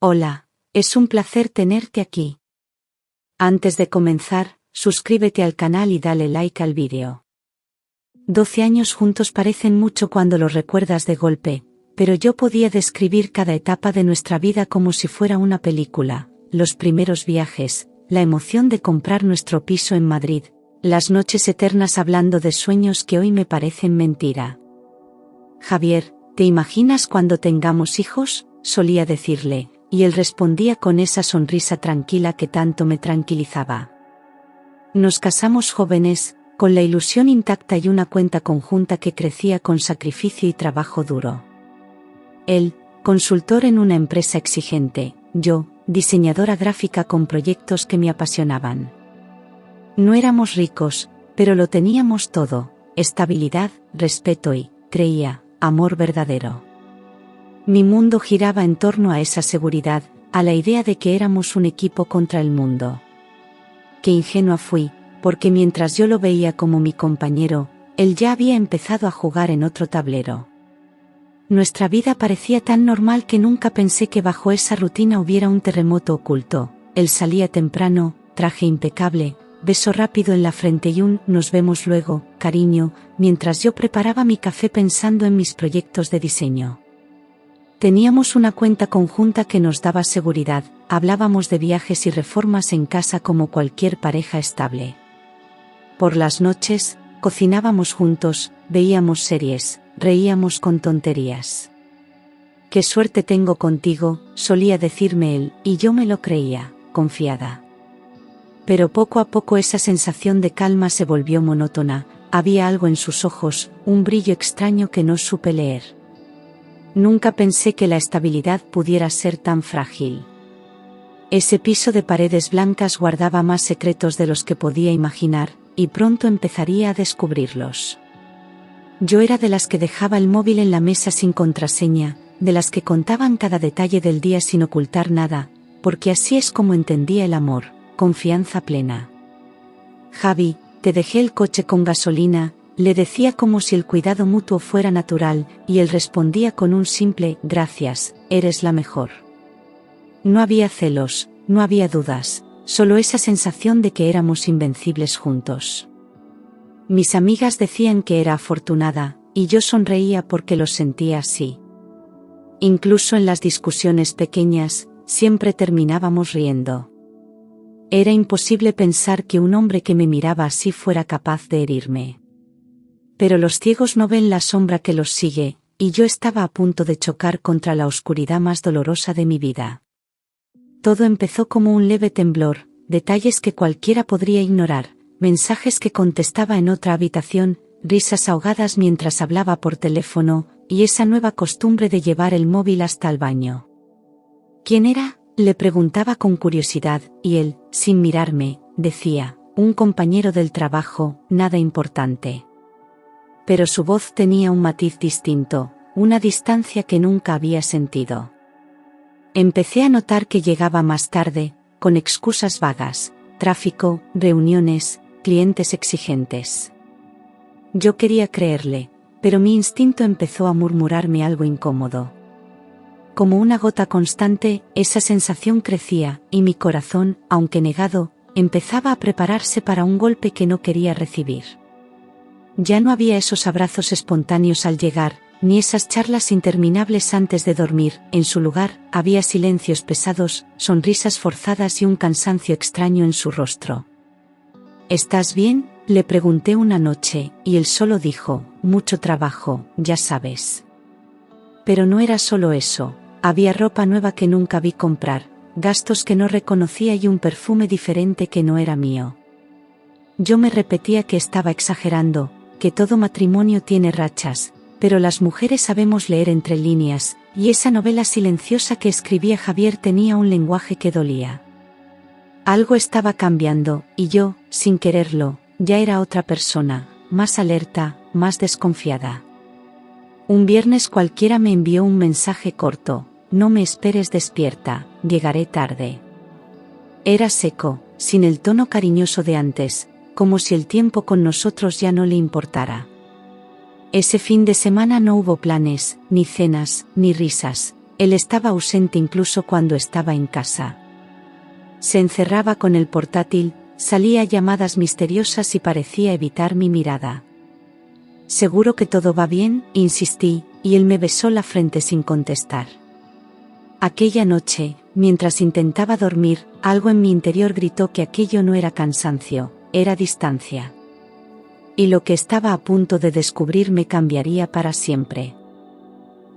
Hola, es un placer tenerte aquí. Antes de comenzar, suscríbete al canal y dale like al vídeo. 12 años juntos parecen mucho cuando los recuerdas de golpe, pero yo podía describir cada etapa de nuestra vida como si fuera una película: los primeros viajes, la emoción de comprar nuestro piso en Madrid, las noches eternas hablando de sueños que hoy me parecen mentira. Javier, ¿te imaginas cuando tengamos hijos?, solía decirle, y él respondía con esa sonrisa tranquila que tanto me tranquilizaba. Nos casamos jóvenes, con la ilusión intacta y una cuenta conjunta que crecía con sacrificio y trabajo duro. Él, consultor en una empresa exigente; yo, diseñadora gráfica con proyectos que me apasionaban. No éramos ricos, pero lo teníamos todo: estabilidad, respeto y, creía, amor verdadero. Mi mundo giraba en torno a esa seguridad, a la idea de que éramos un equipo contra el mundo. Qué ingenua fui, porque mientras yo lo veía como mi compañero, él ya había empezado a jugar en otro tablero. Nuestra vida parecía tan normal que nunca pensé que bajo esa rutina hubiera un terremoto oculto. Él salía temprano, traje impecable, beso rápido en la frente y un "nos vemos luego, cariño", mientras yo preparaba mi café pensando en mis proyectos de diseño. Teníamos una cuenta conjunta que nos daba seguridad, hablábamos de viajes y reformas en casa como cualquier pareja estable. Por las noches, cocinábamos juntos, veíamos series, reíamos con tonterías. «Qué suerte tengo contigo», solía decirme él, y yo me lo creía, confiada. Pero poco a poco esa sensación de calma se volvió monótona. Había algo en sus ojos, un brillo extraño que no supe leer. Nunca pensé que la estabilidad pudiera ser tan frágil. Ese piso de paredes blancas guardaba más secretos de los que podía imaginar, y pronto empezaría a descubrirlos. Yo era de las que dejaba el móvil en la mesa sin contraseña, de las que contaban cada detalle del día sin ocultar nada, porque así es como entendía el amor: confianza plena. «Javi, te dejé el coche con gasolina», le decía como si el cuidado mutuo fuera natural, y él respondía con un simple «gracias, eres la mejor». No había celos, no había dudas, solo esa sensación de que éramos invencibles juntos. Mis amigas decían que era afortunada, y yo sonreía porque lo sentía así. Incluso en las discusiones pequeñas, siempre terminábamos riendo. Era imposible pensar que un hombre que me miraba así fuera capaz de herirme. Pero los ciegos no ven la sombra que los sigue, y yo estaba a punto de chocar contra la oscuridad más dolorosa de mi vida. Todo empezó como un leve temblor, detalles que cualquiera podría ignorar, mensajes que contestaba en otra habitación, risas ahogadas mientras hablaba por teléfono, y esa nueva costumbre de llevar el móvil hasta el baño. ¿Quién era?, le preguntaba con curiosidad, y él, sin mirarme, decía: «un compañero del trabajo, nada importante». Pero su voz tenía un matiz distinto, una distancia que nunca había sentido. Empecé a notar que llegaba más tarde, con excusas vagas: tráfico, reuniones, clientes exigentes. Yo quería creerle, pero mi instinto empezó a murmurarme algo incómodo. Como una gota constante, esa sensación crecía, y mi corazón, aunque negado, empezaba a prepararse para un golpe que no quería recibir. Ya no había esos abrazos espontáneos al llegar, ni esas charlas interminables antes de dormir. En su lugar, había silencios pesados, sonrisas forzadas y un cansancio extraño en su rostro. «¿Estás bien?», le pregunté una noche, y él solo dijo: «mucho trabajo, ya sabes». Pero no era solo eso: había ropa nueva que nunca vi comprar, gastos que no reconocía y un perfume diferente que no era mío. Yo me repetía que estaba exagerando, que todo matrimonio tiene rachas, pero las mujeres sabemos leer entre líneas, y esa novela silenciosa que escribía Javier tenía un lenguaje que dolía. Algo estaba cambiando, y yo, sin quererlo, ya era otra persona, más alerta, más desconfiada. Un viernes cualquiera me envió un mensaje corto: «no me esperes despierta, llegaré tarde». Era seco, sin el tono cariñoso de antes, como si el tiempo con nosotros ya no le importara. Ese fin de semana no hubo planes, ni cenas, ni risas. Él estaba ausente incluso cuando estaba en casa. Se encerraba con el portátil, salía a llamadas misteriosas y parecía evitar mi mirada. «¿Seguro que todo va bien?», insistí, y él me besó la frente sin contestar. Aquella noche, mientras intentaba dormir, algo en mi interior gritó que aquello no era cansancio, era distancia. Y lo que estaba a punto de descubrir me cambiaría para siempre.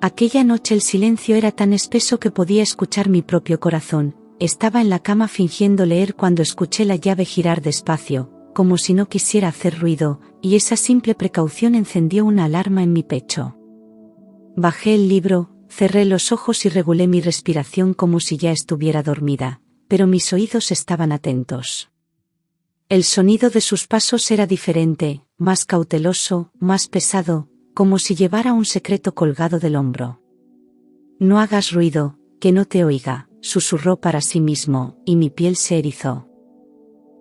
Aquella noche el silencio era tan espeso que podía escuchar mi propio corazón. Estaba en la cama fingiendo leer cuando escuché la llave girar despacio, como si no quisiera hacer ruido, y esa simple precaución encendió una alarma en mi pecho. Bajé el libro, cerré los ojos y regulé mi respiración como si ya estuviera dormida, pero mis oídos estaban atentos. El sonido de sus pasos era diferente, más cauteloso, más pesado, como si llevara un secreto colgado del hombro. «No hagas ruido, que no te oiga», susurró para sí mismo, y mi piel se erizó.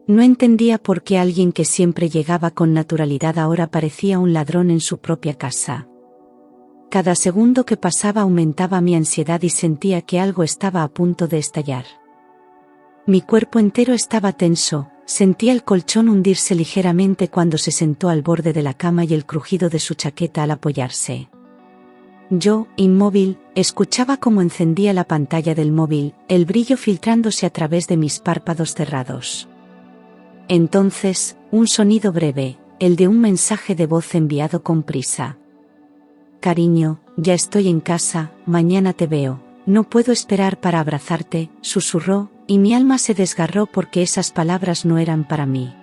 No entendía por qué alguien que siempre llegaba con naturalidad ahora parecía un ladrón en su propia casa. Cada segundo que pasaba aumentaba mi ansiedad y sentía que algo estaba a punto de estallar. Mi cuerpo entero estaba tenso, sentía el colchón hundirse ligeramente cuando se sentó al borde de la cama y el crujido de su chaqueta al apoyarse. Yo, inmóvil, escuchaba cómo encendía la pantalla del móvil, el brillo filtrándose a través de mis párpados cerrados. Entonces, un sonido breve, el de un mensaje de voz enviado con prisa. «Cariño, ya estoy en casa, mañana te veo, no puedo esperar para abrazarte», susurró, y mi alma se desgarró porque esas palabras no eran para mí.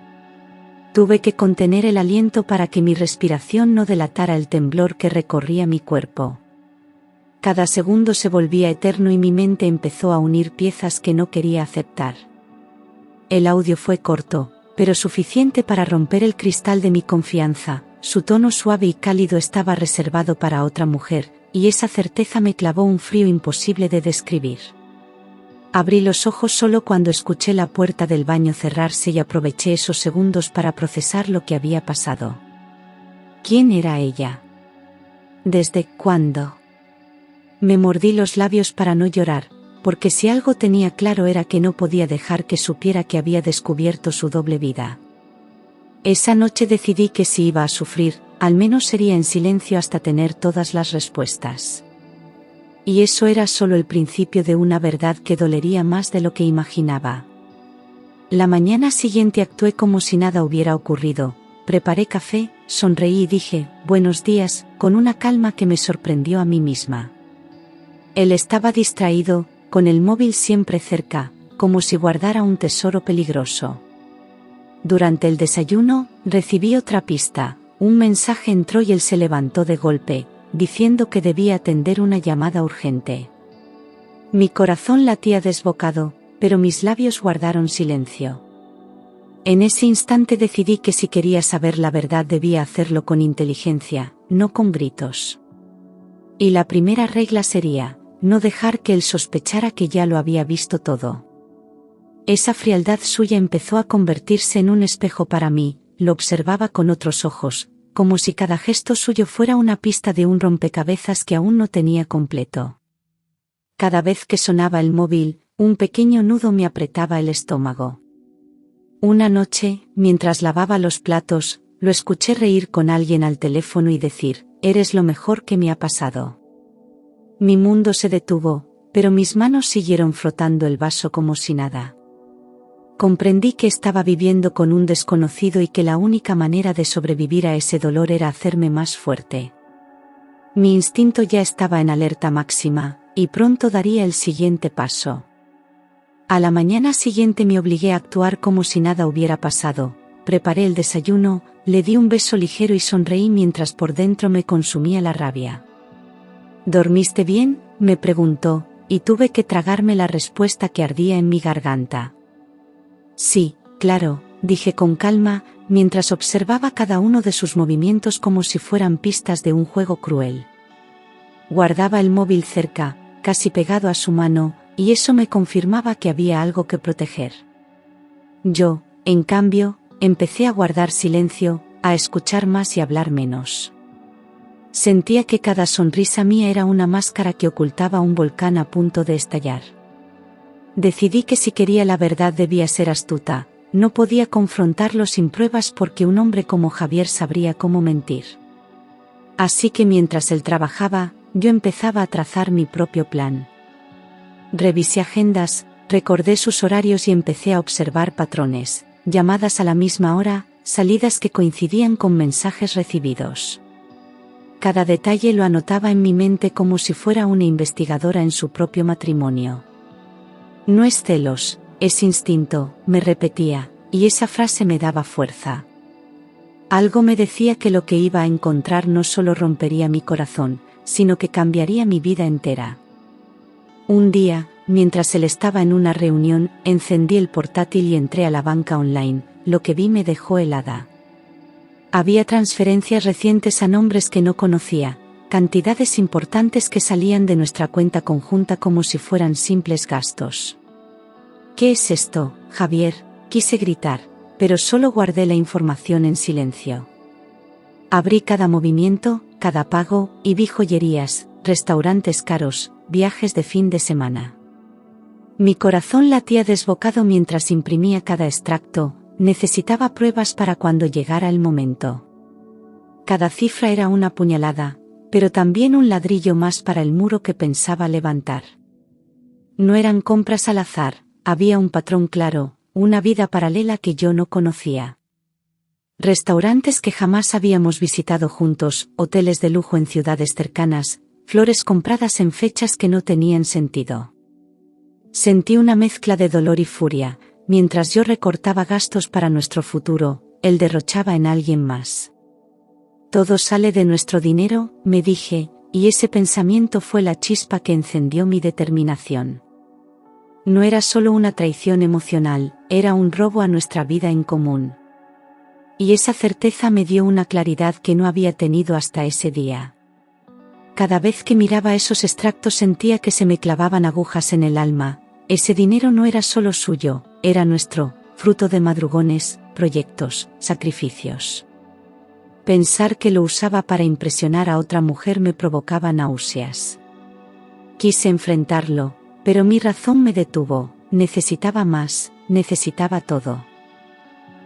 Tuve que contener el aliento para que mi respiración no delatara el temblor que recorría mi cuerpo. Cada segundo se volvía eterno y mi mente empezó a unir piezas que no quería aceptar. El audio fue corto, pero suficiente para romper el cristal de mi confianza. Su tono suave y cálido estaba reservado para otra mujer, y esa certeza me clavó un frío imposible de describir. Abrí los ojos solo cuando escuché la puerta del baño cerrarse y aproveché esos segundos para procesar lo que había pasado. ¿Quién era ella? ¿Desde cuándo? Me mordí los labios para no llorar, porque si algo tenía claro era que no podía dejar que supiera que había descubierto su doble vida. Esa noche decidí que si iba a sufrir, al menos sería en silencio hasta tener todas las respuestas. Y eso era solo el principio de una verdad que dolería más de lo que imaginaba. La mañana siguiente actué como si nada hubiera ocurrido, preparé café, sonreí y dije, «Buenos días», con una calma que me sorprendió a mí misma. Él estaba distraído, con el móvil siempre cerca, como si guardara un tesoro peligroso. Durante el desayuno, recibí otra pista, un mensaje entró y él se levantó de golpe, diciendo que debía atender una llamada urgente. Mi corazón latía desbocado, pero mis labios guardaron silencio. En ese instante decidí que si quería saber la verdad debía hacerlo con inteligencia, no con gritos. Y la primera regla sería, no dejar que él sospechara que ya lo había visto todo. Esa frialdad suya empezó a convertirse en un espejo para mí, lo observaba con otros ojos, como si cada gesto suyo fuera una pista de un rompecabezas que aún no tenía completo. Cada vez que sonaba el móvil, un pequeño nudo me apretaba el estómago. Una noche, mientras lavaba los platos, lo escuché reír con alguien al teléfono y decir, «Eres lo mejor que me ha pasado». Mi mundo se detuvo, pero mis manos siguieron frotando el vaso como si nada. Comprendí que estaba viviendo con un desconocido y que la única manera de sobrevivir a ese dolor era hacerme más fuerte. Mi instinto ya estaba en alerta máxima, y pronto daría el siguiente paso. A la mañana siguiente me obligué a actuar como si nada hubiera pasado, preparé el desayuno, le di un beso ligero y sonreí mientras por dentro me consumía la rabia. «¿Dormiste bien?», me preguntó, y tuve que tragarme la respuesta que ardía en mi garganta. «Sí, claro», dije con calma, mientras observaba cada uno de sus movimientos como si fueran pistas de un juego cruel. Guardaba el móvil cerca, casi pegado a su mano, y eso me confirmaba que había algo que proteger. Yo, en cambio, empecé a guardar silencio, a escuchar más y hablar menos. Sentía que cada sonrisa mía era una máscara que ocultaba un volcán a punto de estallar. Decidí que si quería la verdad debía ser astuta, no podía confrontarlo sin pruebas porque un hombre como Javier sabría cómo mentir. Así que mientras él trabajaba, yo empezaba a trazar mi propio plan. Revisé agendas, recordé sus horarios y empecé a observar patrones, llamadas a la misma hora, salidas que coincidían con mensajes recibidos. Cada detalle lo anotaba en mi mente como si fuera una investigadora en su propio matrimonio. No es celos, es instinto, me repetía, y esa frase me daba fuerza. Algo me decía que lo que iba a encontrar no solo rompería mi corazón, sino que cambiaría mi vida entera. Un día, mientras él estaba en una reunión, encendí el portátil y entré a la banca online. Lo que vi me dejó helada. Había transferencias recientes a nombres que no conocía, cantidades importantes que salían de nuestra cuenta conjunta como si fueran simples gastos. ¿Qué es esto, Javier?, quise gritar, pero solo guardé la información en silencio. Abrí cada movimiento, cada pago, y vi joyerías, restaurantes caros, viajes de fin de semana. Mi corazón latía desbocado mientras imprimía cada extracto. Necesitaba pruebas para cuando llegara el momento. Cada cifra era una puñalada, pero también un ladrillo más para el muro que pensaba levantar. No eran compras al azar, había un patrón claro, una vida paralela que yo no conocía. Restaurantes que jamás habíamos visitado juntos, hoteles de lujo en ciudades cercanas, flores compradas en fechas que no tenían sentido. Sentí una mezcla de dolor y furia. Mientras yo recortaba gastos para nuestro futuro, él derrochaba en alguien más. Todo sale de nuestro dinero, me dije, y ese pensamiento fue la chispa que encendió mi determinación. No era solo una traición emocional, era un robo a nuestra vida en común. Y esa certeza me dio una claridad que no había tenido hasta ese día. Cada vez que miraba esos extractos sentía que se me clavaban agujas en el alma. Ese dinero no era solo suyo, era nuestro, fruto de madrugones, proyectos, sacrificios. Pensar que lo usaba para impresionar a otra mujer me provocaba náuseas. Quise enfrentarlo, pero mi razón me detuvo, necesitaba más, necesitaba todo.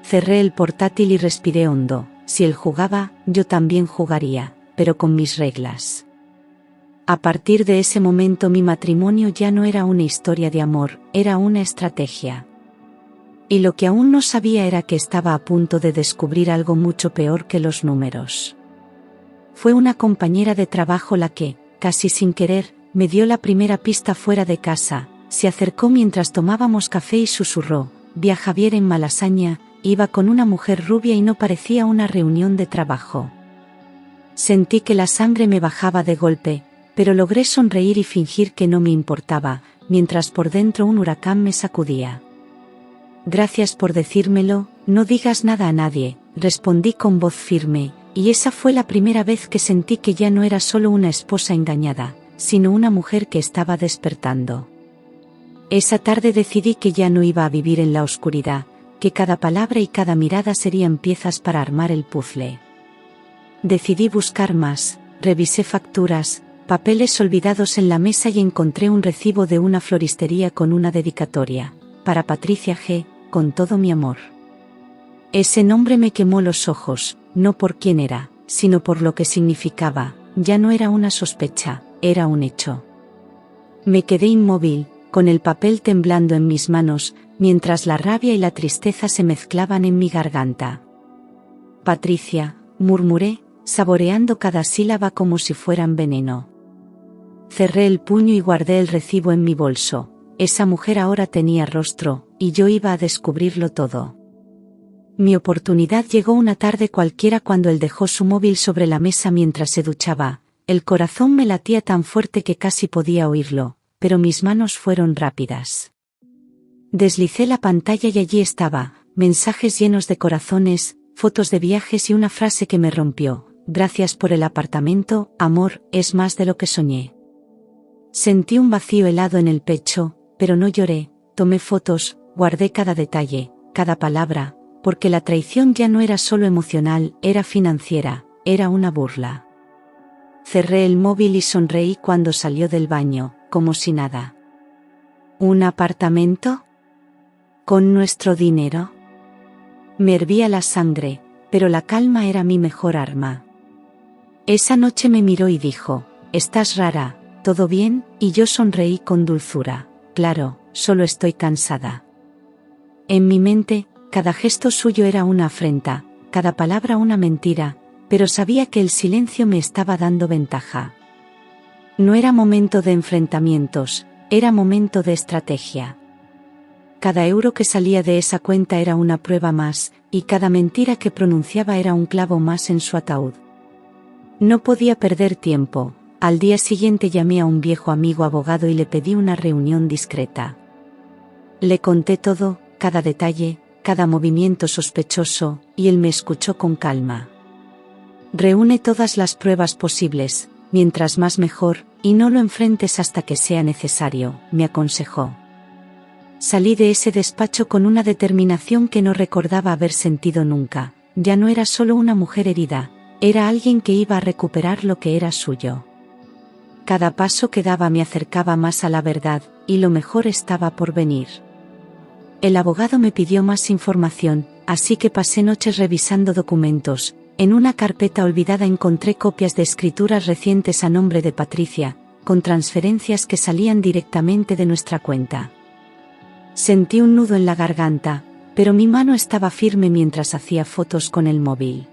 Cerré el portátil y respiré hondo, si él jugaba, yo también jugaría, pero con mis reglas. A partir de ese momento mi matrimonio ya no era una historia de amor, era una estrategia. Y lo que aún no sabía era que estaba a punto de descubrir algo mucho peor que los números. Fue una compañera de trabajo la que, casi sin querer, me dio la primera pista fuera de casa. Se acercó mientras tomábamos café y susurró: vi a Javier en Malasaña, iba con una mujer rubia y no parecía una reunión de trabajo. Sentí que la sangre me bajaba de golpe, pero logré sonreír y fingir que no me importaba, mientras por dentro un huracán me sacudía. Gracias por decírmelo, no digas nada a nadie, respondí con voz firme, y esa fue la primera vez que sentí que ya no era solo una esposa engañada, sino una mujer que estaba despertando. Esa tarde decidí que ya no iba a vivir en la oscuridad, que cada palabra y cada mirada serían piezas para armar el puzzle. Decidí buscar más, revisé facturas, papeles olvidados en la mesa y encontré un recibo de una floristería con una dedicatoria: para Patricia G., con todo mi amor. Ese nombre me quemó los ojos, no por quién era, sino por lo que significaba. Ya no era una sospecha, era un hecho. Me quedé inmóvil, con el papel temblando en mis manos, mientras la rabia y la tristeza se mezclaban en mi garganta. Patricia, murmuré, saboreando cada sílaba como si fueran veneno. Cerré el puño y guardé el recibo en mi bolso. Esa mujer ahora tenía rostro, y yo iba a descubrirlo todo. Mi oportunidad llegó una tarde cualquiera cuando él dejó su móvil sobre la mesa mientras se duchaba. El corazón me latía tan fuerte que casi podía oírlo, pero mis manos fueron rápidas. Deslicé la pantalla y allí estaba, mensajes llenos de corazones, fotos de viajes y una frase que me rompió: gracias por el apartamento, amor, es más de lo que soñé. Sentí un vacío helado en el pecho, pero no lloré, tomé fotos, guardé cada detalle, cada palabra, porque la traición ya no era solo emocional, era financiera, era una burla. Cerré el móvil y sonreí cuando salió del baño, como si nada. ¿Un apartamento? ¿Con nuestro dinero? Me hervía la sangre, pero la calma era mi mejor arma. Esa noche me miró y dijo, «Estás rara, ¿todo bien?» Y yo sonreí con dulzura, «Claro, solo estoy cansada». En mi mente, cada gesto suyo era una afrenta, cada palabra una mentira, pero sabía que el silencio me estaba dando ventaja. No era momento de enfrentamientos, era momento de estrategia. Cada euro que salía de esa cuenta era una prueba más, y cada mentira que pronunciaba era un clavo más en su ataúd. No podía perder tiempo. Al día siguiente llamé a un viejo amigo abogado y le pedí una reunión discreta. Le conté todo, cada detalle, cada movimiento sospechoso, y él me escuchó con calma. Reúne todas las pruebas posibles, mientras más mejor, y no lo enfrentes hasta que sea necesario, me aconsejó. Salí de ese despacho con una determinación que no recordaba haber sentido nunca. Ya no era solo una mujer herida, era alguien que iba a recuperar lo que era suyo. Cada paso que daba me acercaba más a la verdad, y lo mejor estaba por venir. El abogado me pidió más información, así que pasé noches revisando documentos. En una carpeta olvidada encontré copias de escrituras recientes a nombre de Patricia, con transferencias que salían directamente de nuestra cuenta. Sentí un nudo en la garganta, pero mi mano estaba firme mientras hacía fotos con el móvil.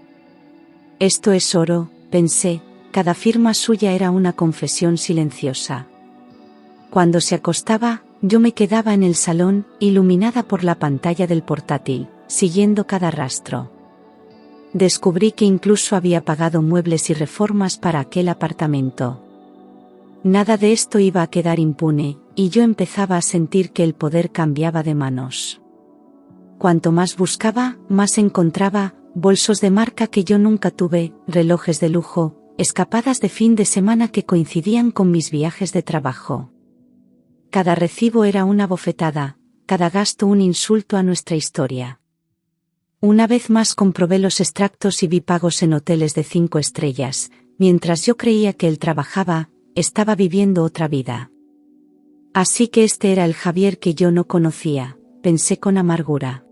Esto es oro, pensé, cada firma suya era una confesión silenciosa. Cuando se acostaba, yo me quedaba en el salón, iluminada por la pantalla del portátil, siguiendo cada rastro. Descubrí que incluso había pagado muebles y reformas para aquel apartamento. Nada de esto iba a quedar impune, y yo empezaba a sentir que el poder cambiaba de manos. Cuanto más buscaba, más encontraba: bolsos de marca que yo nunca tuve, relojes de lujo, escapadas de fin de semana que coincidían con mis viajes de trabajo. Cada recibo era una bofetada, cada gasto un insulto a nuestra historia. Una vez más comprobé los extractos y vi pagos en hoteles de 5 estrellas, mientras yo creía que él trabajaba, estaba viviendo otra vida. Así que este era el Javier que yo no conocía, pensé con amargura.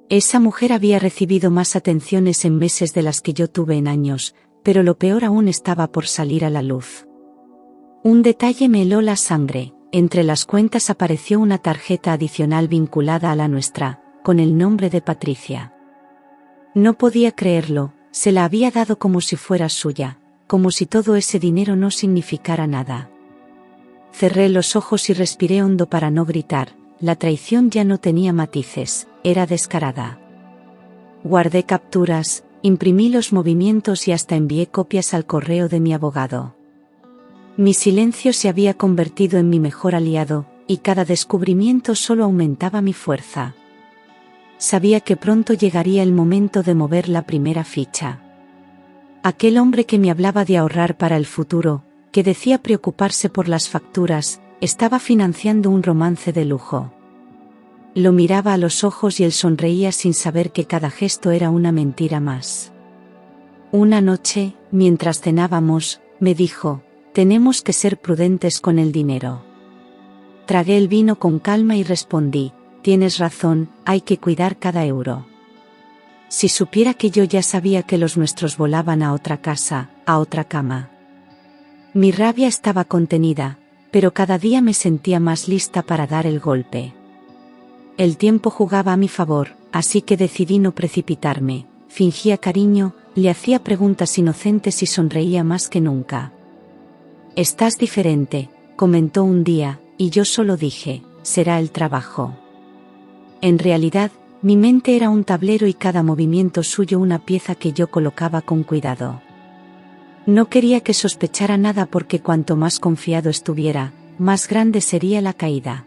Esa mujer había recibido más atenciones en meses de las que yo tuve en años, pero lo peor aún estaba por salir a la luz. Un detalle me heló la sangre: entre las cuentas apareció una tarjeta adicional vinculada a la nuestra, con el nombre de Patricia. No podía creerlo, se la había dado como si fuera suya, como si todo ese dinero no significara nada. Cerré los ojos y respiré hondo para no gritar. La traición ya no tenía matices, era descarada. Guardé capturas, imprimí los movimientos y hasta envié copias al correo de mi abogado. Mi silencio se había convertido en mi mejor aliado, y cada descubrimiento solo aumentaba mi fuerza. Sabía que pronto llegaría el momento de mover la primera ficha. Aquel hombre que me hablaba de ahorrar para el futuro, que decía preocuparse por las facturas, estaba financiando un romance de lujo. Lo miraba a los ojos y él sonreía sin saber que cada gesto era una mentira más. Una noche, mientras cenábamos, me dijo: «Tenemos que ser prudentes con el dinero». Tragué el vino con calma y respondí: «Tienes razón, hay que cuidar cada euro». Si supiera que yo ya sabía que los nuestros volaban a otra casa, a otra cama. Mi rabia estaba contenida, pero cada día me sentía más lista para dar el golpe. El tiempo jugaba a mi favor, así que decidí no precipitarme. Fingía cariño, le hacía preguntas inocentes y sonreía más que nunca. «Estás diferente», comentó un día, y yo solo dije: «Será el trabajo». En realidad, mi mente era un tablero y cada movimiento suyo una pieza que yo colocaba con cuidado. No quería que sospechara nada porque cuanto más confiado estuviera, más grande sería la caída.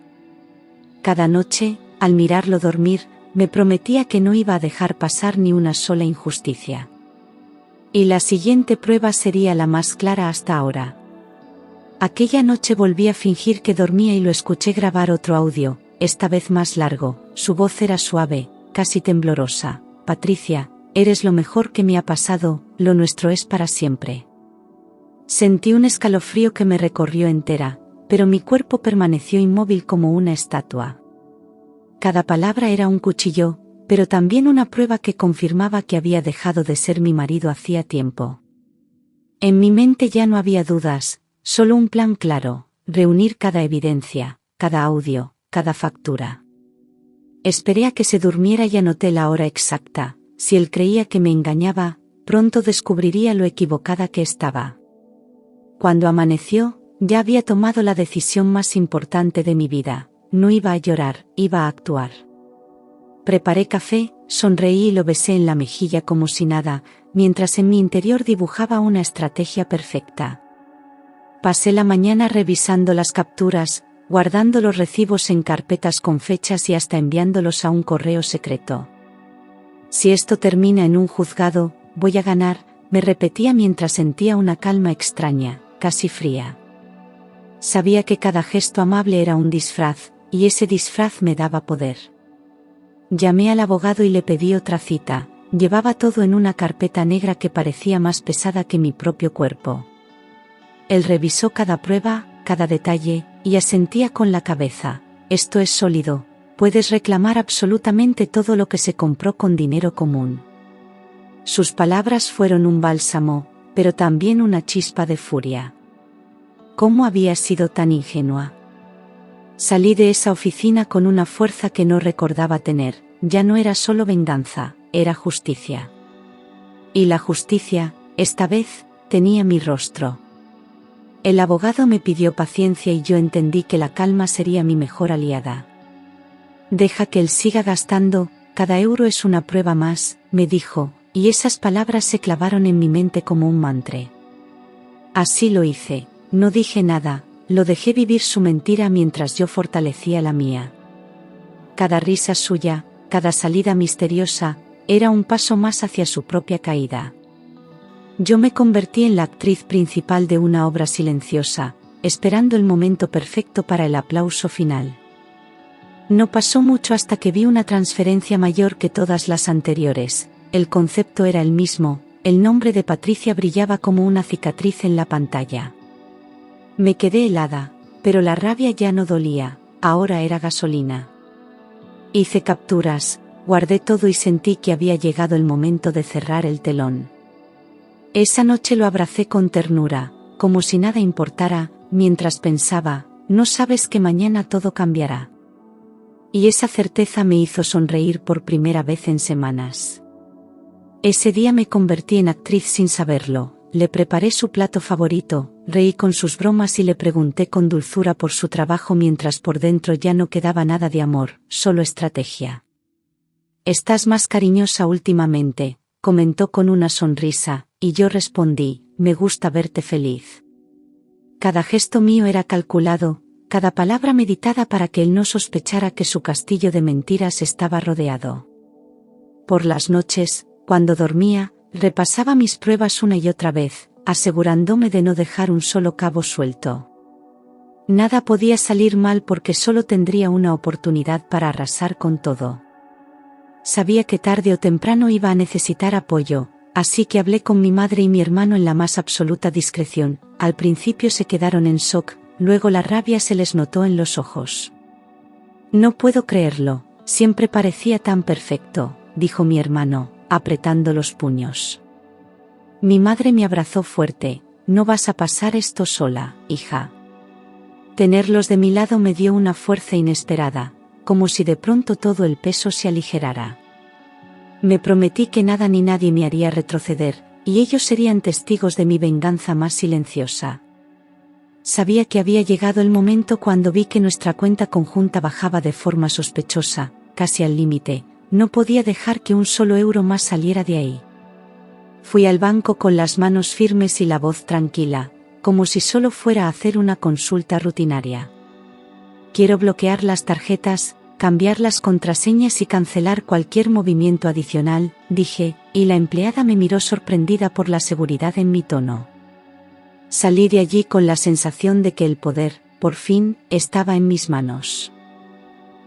Cada noche, al mirarlo dormir, me prometía que no iba a dejar pasar ni una sola injusticia. Y la siguiente prueba sería la más clara hasta ahora. Aquella noche volví a fingir que dormía y lo escuché grabar otro audio, esta vez más largo. Su voz era suave, casi temblorosa: «Patricia, eres lo mejor que me ha pasado, lo nuestro es para siempre». Sentí un escalofrío que me recorrió entera, pero mi cuerpo permaneció inmóvil como una estatua. Cada palabra era un cuchillo, pero también una prueba que confirmaba que había dejado de ser mi marido hacía tiempo. En mi mente ya no había dudas, solo un plan claro: reunir cada evidencia, cada audio, cada factura. Esperé a que se durmiera y anoté la hora exacta. Si él creía que me engañaba, pronto descubriría lo equivocada que estaba. Cuando amaneció, ya había tomado la decisión más importante de mi vida. No iba a llorar, iba a actuar. Preparé café, sonreí y lo besé en la mejilla como si nada, mientras en mi interior dibujaba una estrategia perfecta. Pasé la mañana revisando las capturas, guardando los recibos en carpetas con fechas y hasta enviándolos a un correo secreto. Si esto termina en un juzgado, voy a ganar, me repetía mientras sentía una calma extraña, casi fría. Sabía que cada gesto amable era un disfraz, y ese disfraz me daba poder. Llamé al abogado y le pedí otra cita. Llevaba todo en una carpeta negra que parecía más pesada que mi propio cuerpo. Él revisó cada prueba, cada detalle, y asentía con la cabeza. Esto es sólido, puedes reclamar absolutamente todo lo que se compró con dinero común. Sus palabras fueron un bálsamo, pero también una chispa de furia. ¿Cómo había sido tan ingenua? Salí de esa oficina con una fuerza que no recordaba tener. Ya no era solo venganza, era justicia. Y la justicia, esta vez, tenía mi rostro. El abogado me pidió paciencia y yo entendí que la calma sería mi mejor aliada. Deja que él siga gastando, cada euro es una prueba más, me dijo, y esas palabras se clavaron en mi mente como un mantra. Así lo hice, no dije nada, lo dejé vivir su mentira mientras yo fortalecía la mía. Cada risa suya, cada salida misteriosa, era un paso más hacia su propia caída. Yo me convertí en la actriz principal de una obra silenciosa, esperando el momento perfecto para el aplauso final. No pasó mucho hasta que vi una transferencia mayor que todas las anteriores. El concepto era el mismo, el nombre de Patricia brillaba como una cicatriz en la pantalla. Me quedé helada, pero la rabia ya no dolía, ahora era gasolina. Hice capturas, guardé todo y sentí que había llegado el momento de cerrar el telón. Esa noche lo abracé con ternura, como si nada importara, mientras pensaba, no sabes que mañana todo cambiará. Y esa certeza me hizo sonreír por primera vez en semanas. Ese día me convertí en actriz sin saberlo. Le preparé su plato favorito, reí con sus bromas y le pregunté con dulzura por su trabajo mientras por dentro ya no quedaba nada de amor, solo estrategia. «Estás más cariñosa últimamente», comentó con una sonrisa, y yo respondí, «Me gusta verte feliz». Cada gesto mío era calculado, cada palabra meditada para que él no sospechara que su castillo de mentiras estaba rodeado. Por las noches, cuando dormía, repasaba mis pruebas una y otra vez, asegurándome de no dejar un solo cabo suelto. Nada podía salir mal porque solo tendría una oportunidad para arrasar con todo. Sabía que tarde o temprano iba a necesitar apoyo, así que hablé con mi madre y mi hermano en la más absoluta discreción. Al principio se quedaron en shock, luego la rabia se les notó en los ojos. «No puedo creerlo, siempre parecía tan perfecto», dijo mi hermano, apretando los puños. Mi madre me abrazó fuerte. «No vas a pasar esto sola, hija». Tenerlos de mi lado me dio una fuerza inesperada, como si de pronto todo el peso se aligerara. Me prometí que nada ni nadie me haría retroceder, y ellos serían testigos de mi venganza más silenciosa. Sabía que había llegado el momento cuando vi que nuestra cuenta conjunta bajaba de forma sospechosa, casi al límite. No podía dejar que un solo euro más saliera de ahí. Fui al banco con las manos firmes y la voz tranquila, como si solo fuera a hacer una consulta rutinaria. «Quiero bloquear las tarjetas, cambiar las contraseñas y cancelar cualquier movimiento adicional», dije, y la empleada me miró sorprendida por la seguridad en mi tono. Salí de allí con la sensación de que el poder, por fin, estaba en mis manos.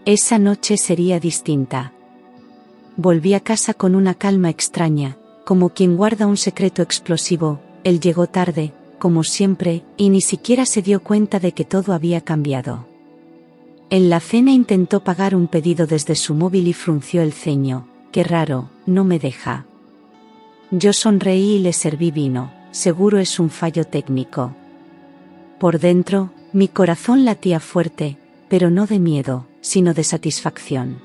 Esa noche sería distinta. Volví a casa con una calma extraña, como quien guarda un secreto explosivo. Él llegó tarde, como siempre, y ni siquiera se dio cuenta de que todo había cambiado. En la cena intentó pagar un pedido desde su móvil y frunció el ceño. Qué raro, no me deja. Yo sonreí y le serví vino. Seguro es un fallo técnico. Por dentro, mi corazón latía fuerte, pero no de miedo, sino de satisfacción.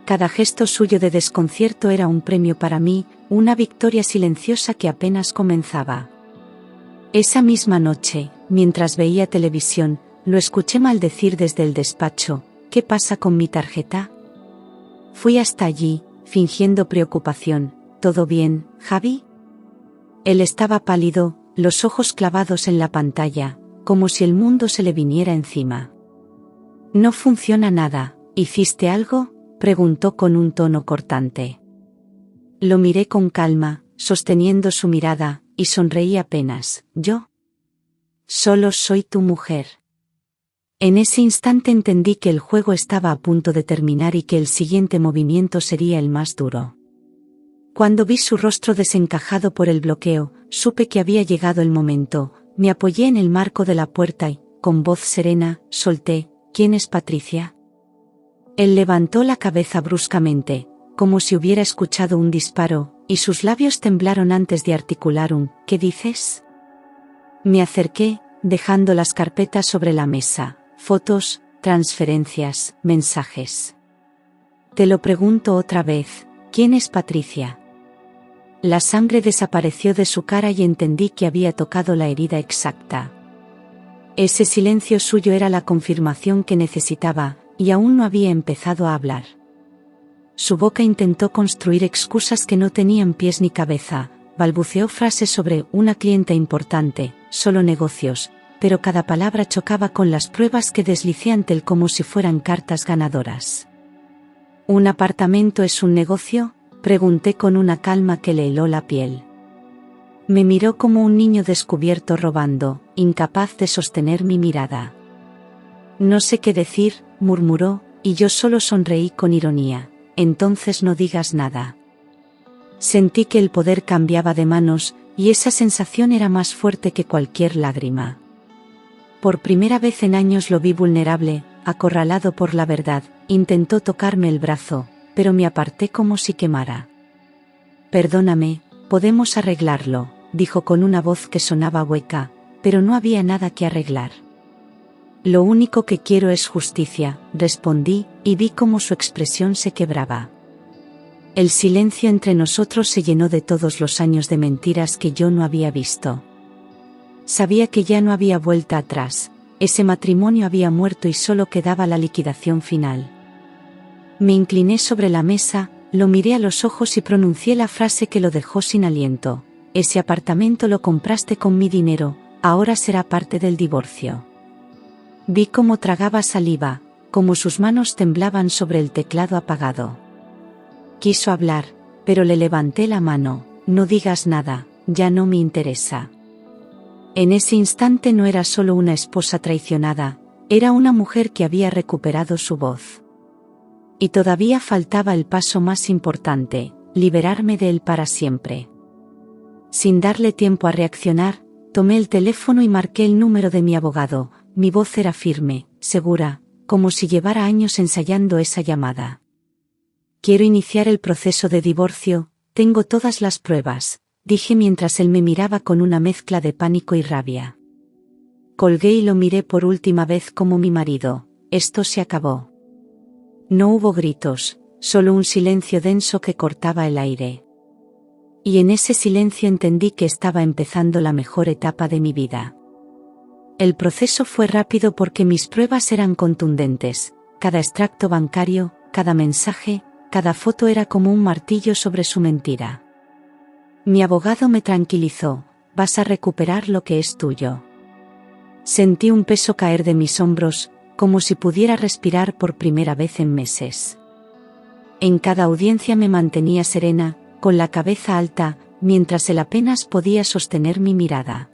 Cada gesto suyo de desconcierto era un premio para mí, una victoria silenciosa que apenas comenzaba. Esa misma noche, mientras veía televisión, lo escuché maldecir desde el despacho. ¿Qué pasa con mi tarjeta? Fui hasta allí, fingiendo preocupación. ¿Todo bien, Javi? Él estaba pálido, los ojos clavados en la pantalla, como si el mundo se le viniera encima. No funciona nada. ¿Hiciste algo?, preguntó con un tono cortante. Lo miré con calma, sosteniendo su mirada, y sonreí apenas. ¿Yo? Solo soy tu mujer. En ese instante entendí que el juego estaba a punto de terminar y que el siguiente movimiento sería el más duro. Cuando vi su rostro desencajado por el bloqueo, supe que había llegado el momento. Me apoyé en el marco de la puerta y, con voz serena, solté: ¿Quién es Patricia? Él levantó la cabeza bruscamente, como si hubiera escuchado un disparo, y sus labios temblaron antes de articular un ¿qué dices? Me acerqué, dejando las carpetas sobre la mesa. Fotos, transferencias, mensajes. Te lo pregunto otra vez, ¿quién es Patricia? La sangre desapareció de su cara y entendí que había tocado la herida exacta. Ese silencio suyo era la confirmación que necesitaba, y aún no había empezado a hablar. Su boca intentó construir excusas que no tenían pies ni cabeza, balbuceó frases sobre una clienta importante, solo negocios, pero cada palabra chocaba con las pruebas que deslicé ante él como si fueran cartas ganadoras. ¿Un apartamento es un negocio?, pregunté con una calma que le heló la piel. Me miró como un niño descubierto robando, incapaz de sostener mi mirada. No sé qué decir, murmuró, y yo solo sonreí con ironía. Entonces no digas nada. Sentí que el poder cambiaba de manos, y esa sensación era más fuerte que cualquier lágrima. Por primera vez en años lo vi vulnerable, acorralado por la verdad. Intentó tocarme el brazo, pero me aparté como si quemara. Perdóname, podemos arreglarlo, dijo con una voz que sonaba hueca, pero no había nada que arreglar. Lo único que quiero es justicia, respondí, y vi cómo su expresión se quebraba. El silencio entre nosotros se llenó de todos los años de mentiras que yo no había visto. Sabía que ya no había vuelta atrás, ese matrimonio había muerto y solo quedaba la liquidación final. Me incliné sobre la mesa, lo miré a los ojos y pronuncié la frase que lo dejó sin aliento. Ese apartamento lo compraste con mi dinero, ahora será parte del divorcio. Vi cómo tragaba saliva, cómo sus manos temblaban sobre el teclado apagado. Quiso hablar, pero le levanté la mano. No digas nada, ya no me interesa. En ese instante no era solo una esposa traicionada, era una mujer que había recuperado su voz. Y todavía faltaba el paso más importante, liberarme de él para siempre. Sin darle tiempo a reaccionar, tomé el teléfono y marqué el número de mi abogado. Mi voz era firme, segura, como si llevara años ensayando esa llamada. Quiero iniciar el proceso de divorcio, tengo todas las pruebas, dije mientras él me miraba con una mezcla de pánico y rabia. Colgué y lo miré por última vez como mi marido. Esto se acabó. No hubo gritos, solo un silencio denso que cortaba el aire. Y en ese silencio entendí que estaba empezando la mejor etapa de mi vida. El proceso fue rápido porque mis pruebas eran contundentes, cada extracto bancario, cada mensaje, cada foto era como un martillo sobre su mentira. Mi abogado me tranquilizó: vas a recuperar lo que es tuyo. Sentí un peso caer de mis hombros, como si pudiera respirar por primera vez en meses. En cada audiencia me mantenía serena, con la cabeza alta, mientras él apenas podía sostener mi mirada.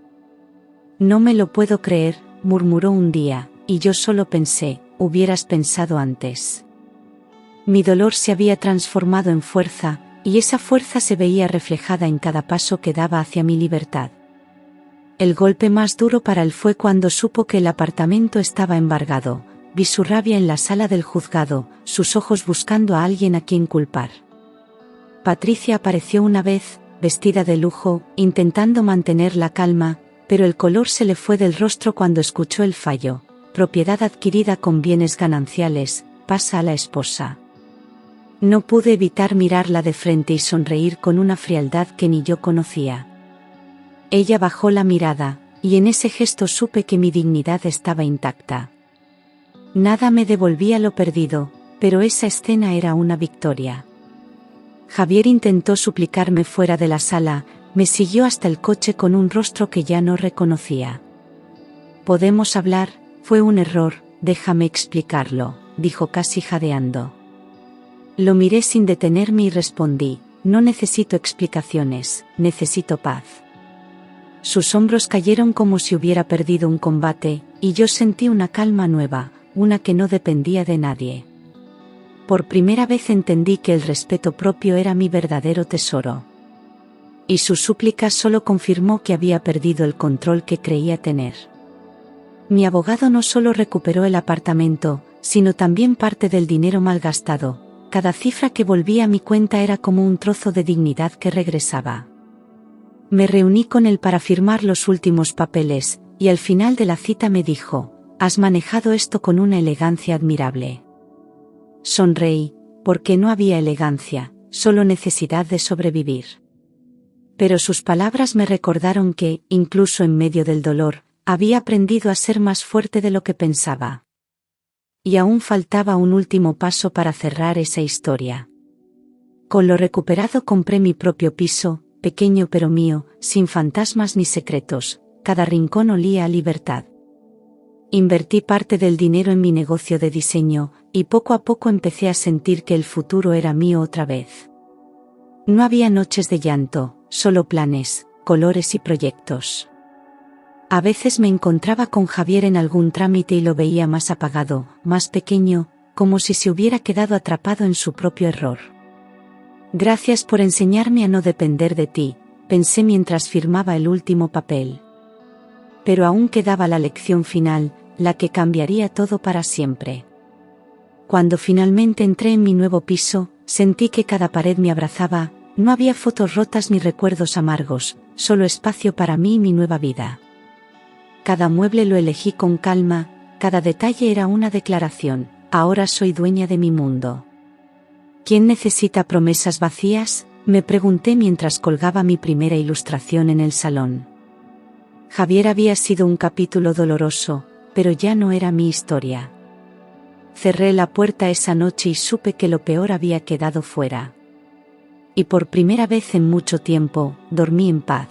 No me lo puedo creer, murmuró un día, y yo solo pensé: hubieras pensado antes. Mi dolor se había transformado en fuerza, y esa fuerza se veía reflejada en cada paso que daba hacia mi libertad. El golpe más duro para él fue cuando supo que el apartamento estaba embargado. Vi su rabia en la sala del juzgado, sus ojos buscando a alguien a quien culpar. Patricia apareció una vez, vestida de lujo, intentando mantener la calma, pero el color se le fue del rostro cuando escuchó el fallo. Propiedad adquirida con bienes gananciales, pasa a la esposa. No pude evitar mirarla de frente y sonreír con una frialdad que ni yo conocía. Ella bajó la mirada, y en ese gesto supe que mi dignidad estaba intacta. Nada me devolvía lo perdido, pero esa escena era una victoria. Javier intentó suplicarme fuera de la sala, me siguió hasta el coche con un rostro que ya no reconocía. «Podemos hablar, fue un error, déjame explicarlo», dijo casi jadeando. Lo miré sin detenerme y respondí, «No necesito explicaciones, necesito paz». Sus hombros cayeron como si hubiera perdido un combate, y yo sentí una calma nueva, una que no dependía de nadie. Por primera vez entendí que el respeto propio era mi verdadero tesoro. Y su súplica solo confirmó que había perdido el control que creía tener. Mi abogado no solo recuperó el apartamento, sino también parte del dinero malgastado. Cada cifra que volvía a mi cuenta era como un trozo de dignidad que regresaba. Me reuní con él para firmar los últimos papeles, y al final de la cita me dijo, «Has manejado esto con una elegancia admirable». Sonreí, porque no había elegancia, solo necesidad de sobrevivir. Pero sus palabras me recordaron que, incluso en medio del dolor, había aprendido a ser más fuerte de lo que pensaba. Y aún faltaba un último paso para cerrar esa historia. Con lo recuperado compré mi propio piso, pequeño pero mío, sin fantasmas ni secretos, cada rincón olía a libertad. Invertí parte del dinero en mi negocio de diseño, y poco a poco empecé a sentir que el futuro era mío otra vez. No había noches de llanto, solo planes, colores y proyectos. A veces me encontraba con Javier en algún trámite y lo veía más apagado, más pequeño, como si se hubiera quedado atrapado en su propio error. «Gracias por enseñarme a no depender de ti», pensé mientras firmaba el último papel. Pero aún quedaba la lección final, la que cambiaría todo para siempre. Cuando finalmente entré en mi nuevo piso, sentí que cada pared me abrazaba, no había fotos rotas ni recuerdos amargos, solo espacio para mí y mi nueva vida. Cada mueble lo elegí con calma, cada detalle era una declaración, ahora soy dueña de mi mundo. ¿Quién necesita promesas vacías?, me pregunté mientras colgaba mi primera ilustración en el salón. Javier había sido un capítulo doloroso, pero ya no era mi historia. Cerré la puerta esa noche y supe que lo peor había quedado fuera. Y por primera vez en mucho tiempo, dormí en paz.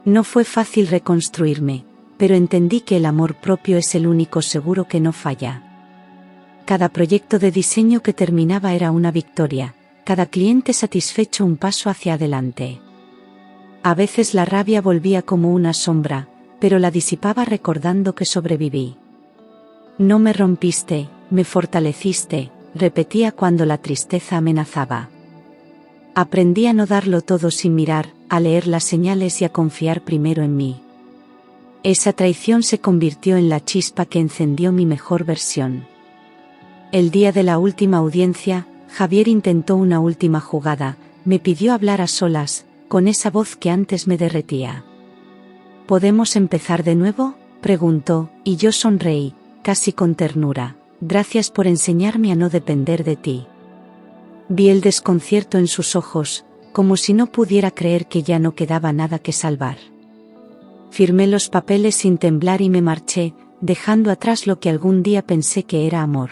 No fue fácil reconstruirme, pero entendí que el amor propio es el único seguro que no falla. Cada proyecto de diseño que terminaba era una victoria, cada cliente satisfecho un paso hacia adelante. A veces la rabia volvía como una sombra, pero la disipaba recordando que sobreviví. «No me rompiste, me fortaleciste», repetía cuando la tristeza amenazaba. Aprendí a no darlo todo sin mirar, a leer las señales y a confiar primero en mí. Esa traición se convirtió en la chispa que encendió mi mejor versión. El día de la última audiencia, Javier intentó una última jugada, me pidió hablar a solas, con esa voz que antes me derretía. «¿Podemos empezar de nuevo?», preguntó, y yo sonreí, casi con ternura. «Gracias por enseñarme a no depender de ti». Vi el desconcierto en sus ojos, como si no pudiera creer que ya no quedaba nada que salvar. Firmé los papeles sin temblar y me marché, dejando atrás lo que algún día pensé que era amor.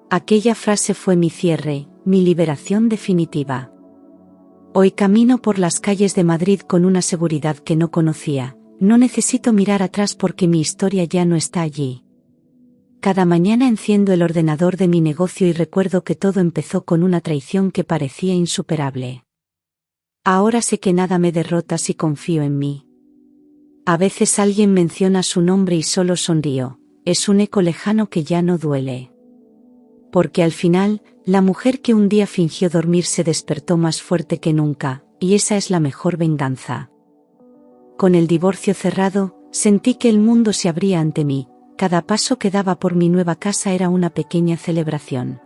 Aquella frase fue mi cierre, mi liberación definitiva. Hoy camino por las calles de Madrid con una seguridad que no conocía, no necesito mirar atrás porque mi historia ya no está allí. Cada mañana enciendo el ordenador de mi negocio y recuerdo que todo empezó con una traición que parecía insuperable. Ahora sé que nada me derrota si confío en mí. A veces alguien menciona su nombre y solo sonrío, es un eco lejano que ya no duele. Porque al final, la mujer que un día fingió dormir se despertó más fuerte que nunca, y esa es la mejor venganza. Con el divorcio cerrado, sentí que el mundo se abría ante mí. Cada paso que daba por mi nueva casa era una pequeña celebración.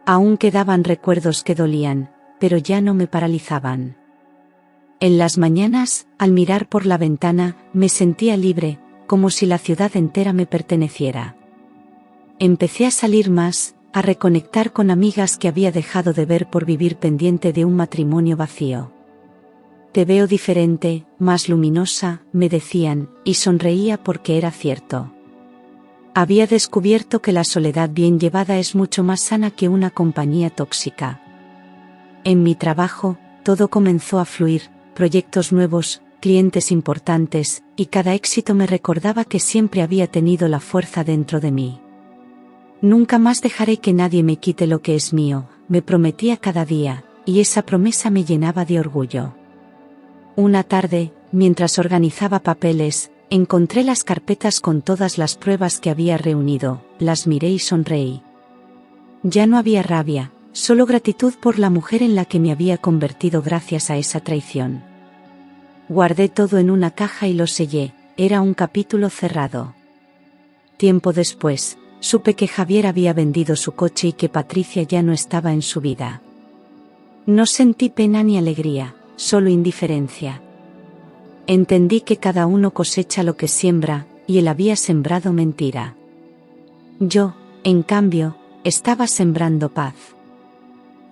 Aún quedaban recuerdos que dolían, pero ya no me paralizaban. En las mañanas, al mirar por la ventana, me sentía libre, como si la ciudad entera me perteneciera. Empecé a salir más, a reconectar con amigas que había dejado de ver por vivir pendiente de un matrimonio vacío. Te veo diferente, más luminosa, me decían, y sonreía porque era cierto. Había descubierto que la soledad bien llevada es mucho más sana que una compañía tóxica. En mi trabajo, todo comenzó a fluir, proyectos nuevos, clientes importantes, y cada éxito me recordaba que siempre había tenido la fuerza dentro de mí. Nunca más dejaré que nadie me quite lo que es mío, me prometía cada día, y esa promesa me llenaba de orgullo. Una tarde, mientras organizaba papeles, encontré las carpetas con todas las pruebas que había reunido, las miré y sonreí. Ya no había rabia, solo gratitud por la mujer en la que me había convertido gracias a esa traición. Guardé todo en una caja y lo sellé, era un capítulo cerrado. Tiempo después, supe que Javier había vendido su coche y que Patricia ya no estaba en su vida. No sentí pena ni alegría, solo indiferencia. Entendí que cada uno cosecha lo que siembra, y él había sembrado mentira. Yo, en cambio, estaba sembrando paz.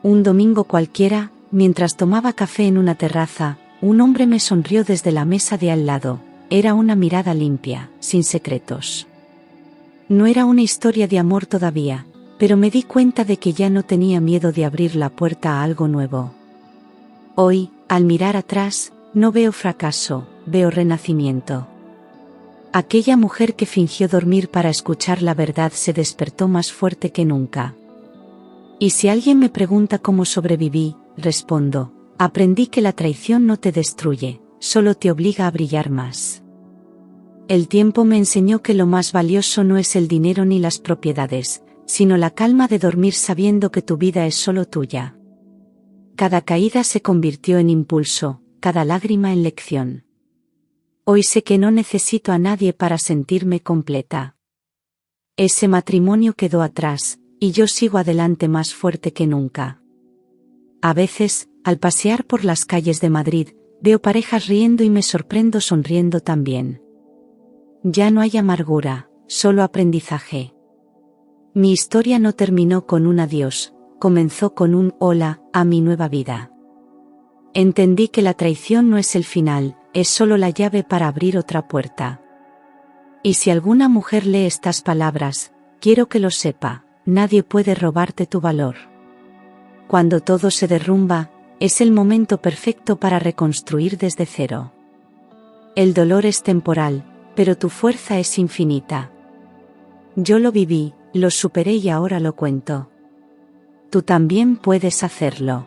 Un domingo cualquiera, mientras tomaba café en una terraza, un hombre me sonrió desde la mesa de al lado. Era una mirada limpia, sin secretos. No era una historia de amor todavía, pero me di cuenta de que ya no tenía miedo de abrir la puerta a algo nuevo. Hoy, al mirar atrás, no veo fracaso, veo renacimiento. Aquella mujer que fingió dormir para escuchar la verdad se despertó más fuerte que nunca. Y si alguien me pregunta cómo sobreviví, respondo, aprendí que la traición no te destruye, solo te obliga a brillar más. El tiempo me enseñó que lo más valioso no es el dinero ni las propiedades, sino la calma de dormir sabiendo que tu vida es solo tuya. Cada caída se convirtió en impulso, cada lágrima en lección. Hoy sé que no necesito a nadie para sentirme completa. Ese matrimonio quedó atrás, y yo sigo adelante más fuerte que nunca. A veces, al pasear por las calles de Madrid, veo parejas riendo y me sorprendo sonriendo también. Ya no hay amargura, solo aprendizaje. Mi historia no terminó con un adiós, comenzó con un hola a mi nueva vida. Entendí que la traición no es el final, es solo la llave para abrir otra puerta. Y si alguna mujer lee estas palabras, quiero que lo sepa, nadie puede robarte tu valor. Cuando todo se derrumba, es el momento perfecto para reconstruir desde cero. El dolor es temporal, pero tu fuerza es infinita. Yo lo viví, lo superé y ahora lo cuento. Tú también puedes hacerlo.